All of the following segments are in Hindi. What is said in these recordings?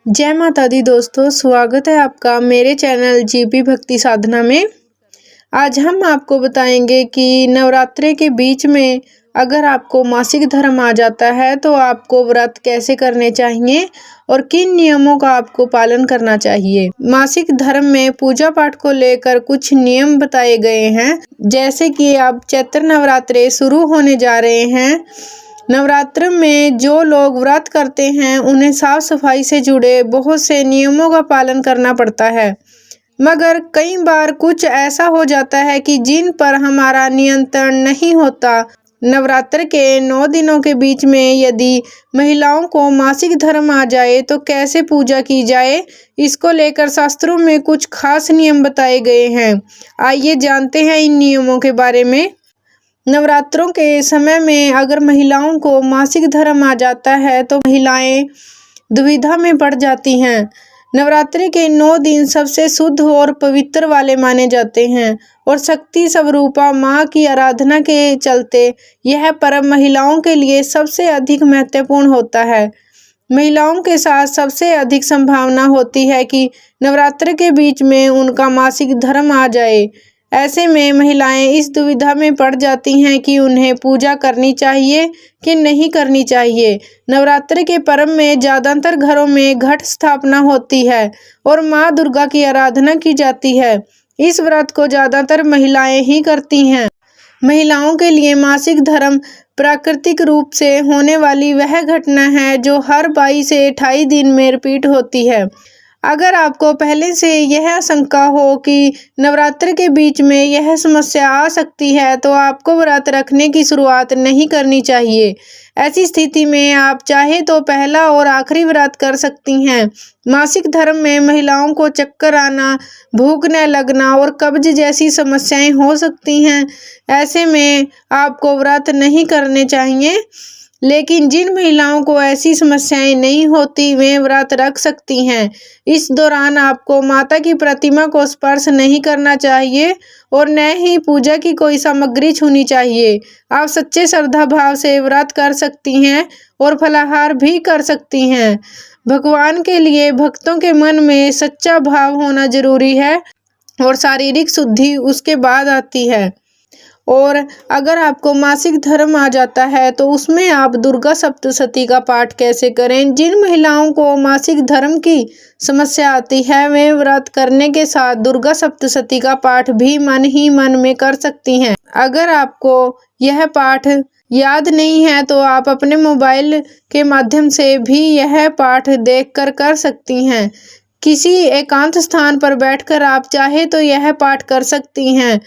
जय माता दी दोस्तों, स्वागत है आपका मेरे चैनल जीपी भक्ति साधना में। आज हम आपको बताएंगे कि नवरात्रे के बीच में अगर आपको मासिक धर्म आ जाता है तो आपको व्रत कैसे करने चाहिए और किन नियमों का आपको पालन करना चाहिए। मासिक धर्म में पूजा पाठ को लेकर कुछ नियम बताए गए हैं, जैसे कि अब चैत्र नवरात्रे शुरू होने जा रहे हैं। नवरात्र में जो लोग व्रत करते हैं उन्हें साफ सफाई से जुड़े बहुत से नियमों का पालन करना पड़ता है, मगर कई बार कुछ ऐसा हो जाता है कि जिन पर हमारा नियंत्रण नहीं होता। नवरात्र के 9 दिनों के बीच में यदि महिलाओं को मासिक धर्म आ जाए तो कैसे पूजा की जाए, इसको लेकर शास्त्रों में कुछ खास नियम बताए गए हैं। आइए जानते हैं इन नियमों के बारे में। नवरात्रों के समय में अगर महिलाओं को मासिक धर्म आ जाता है तो महिलाएं दुविधा में पड़ जाती हैं। नवरात्रि के 9 दिन सबसे शुद्ध और पवित्र वाले माने जाते हैं और शक्ति स्वरूपा माँ की आराधना के चलते यह पर्व महिलाओं के लिए सबसे अधिक महत्वपूर्ण होता है। महिलाओं के साथ सबसे अधिक संभावना होती है कि नवरात्र के बीच में उनका मासिक धर्म आ जाए। ऐसे में महिलाएं इस दुविधा में पड़ जाती हैं कि उन्हें पूजा करनी चाहिए कि नहीं करनी चाहिए। नवरात्रि के पर्व में ज़्यादातर घरों में घट स्थापना होती है और माँ दुर्गा की आराधना की जाती है। इस व्रत को ज़्यादातर महिलाएं ही करती हैं। महिलाओं के लिए मासिक धर्म प्राकृतिक रूप से होने वाली वह घटना है जो हर 22 से 28 दिन में रिपीट होती है। अगर आपको पहले से यह आशंका हो कि नवरात्र के बीच में यह समस्या आ सकती है तो आपको व्रत रखने की शुरुआत नहीं करनी चाहिए। ऐसी स्थिति में आप चाहे तो पहला और आखिरी व्रत कर सकती हैं। मासिक धर्म में महिलाओं को चक्कर आना, भूख न लगना और कब्ज जैसी समस्याएं हो सकती हैं। ऐसे में आपको व्रत नहीं करने चाहिए, लेकिन जिन महिलाओं को ऐसी समस्याएं नहीं होती वे व्रत रख सकती हैं। इस दौरान आपको माता की प्रतिमा को स्पर्श नहीं करना चाहिए और न ही पूजा की कोई सामग्री छूनी चाहिए। आप सच्चे श्रद्धा भाव से व्रत कर सकती हैं और फलाहार भी कर सकती हैं। भगवान के लिए भक्तों के मन में सच्चा भाव होना जरूरी है और शारीरिक शुद्धि उसके बाद आती है। और अगर आपको मासिक धर्म आ जाता है तो उसमें आप दुर्गा सप्तशती का पाठ कैसे करें। जिन महिलाओं को मासिक धर्म की समस्या आती है वे व्रत करने के साथ दुर्गा सप्तशती का पाठ भी मन ही मन में कर सकती हैं। अगर आपको यह पाठ याद नहीं है तो आप अपने मोबाइल के माध्यम से भी यह पाठ देखकर कर सकती हैं। किसी एकांत स्थान पर बैठकर आप चाहे तो यह पाठ कर सकती हैं।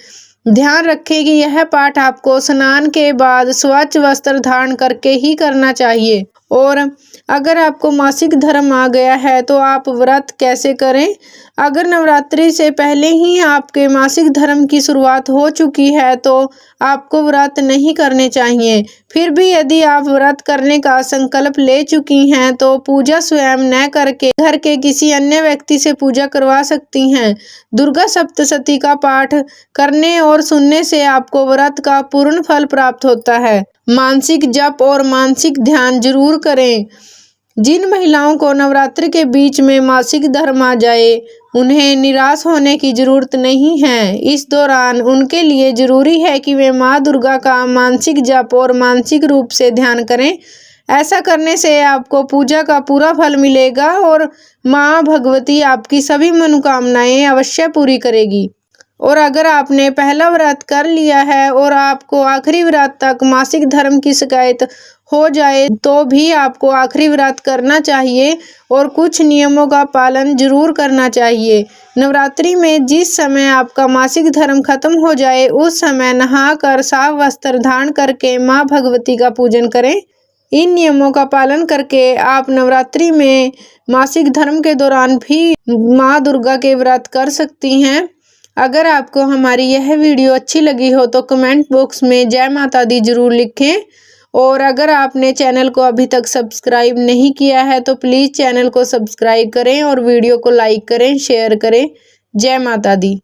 ध्यान रखें कि यह पाठ आपको स्नान के बाद स्वच्छ वस्त्र धारण करके ही करना चाहिए। और अगर आपको मासिक धर्म आ गया है तो आप व्रत कैसे करें। अगर नवरात्रि से पहले ही आपके मासिक धर्म की शुरुआत हो चुकी है तो आपको व्रत नहीं करने चाहिए। फिर भी यदि आप व्रत करने का संकल्प ले चुकी हैं तो पूजा स्वयं न करके घर के किसी अन्य व्यक्ति से पूजा करवा सकती हैं। दुर्गा सप्तशती का पाठ करने और सुनने से आपको व्रत का पूर्ण फल प्राप्त होता है। मानसिक जप और मानसिक ध्यान जरूर करें। जिन महिलाओं को नवरात्रि के बीच में मासिक धर्म आ जाए उन्हें निराश होने की जरूरत नहीं है। इस दौरान उनके लिए जरूरी है कि वे माँ दुर्गा का मानसिक जप और मानसिक रूप से ध्यान करें। ऐसा करने से आपको पूजा का पूरा फल मिलेगा और माँ भगवती आपकी सभी मनोकामनाएं अवश्य पूरी करेगी। और अगर आपने पहला व्रत कर लिया है और आपको आखिरी व्रत तक मासिक धर्म की शिकायत हो जाए तो भी आपको आखिरी व्रत करना चाहिए और कुछ नियमों का पालन जरूर करना चाहिए। नवरात्रि में जिस समय आपका मासिक धर्म खत्म हो जाए उस समय नहाकर साफ वस्त्र धारण करके माँ भगवती का पूजन करें। इन नियमों का पालन करके आप नवरात्रि में मासिक धर्म के दौरान भी माँ दुर्गा के व्रत कर सकती हैं। अगर आपको हमारी यह वीडियो अच्छी लगी हो तो कमेंट बॉक्स में जय माता दी जरूर लिखें। और अगर आपने चैनल को अभी तक सब्सक्राइब नहीं किया है तो प्लीज़ चैनल को सब्सक्राइब करें और वीडियो को लाइक करें, शेयर करें। जय माता दी।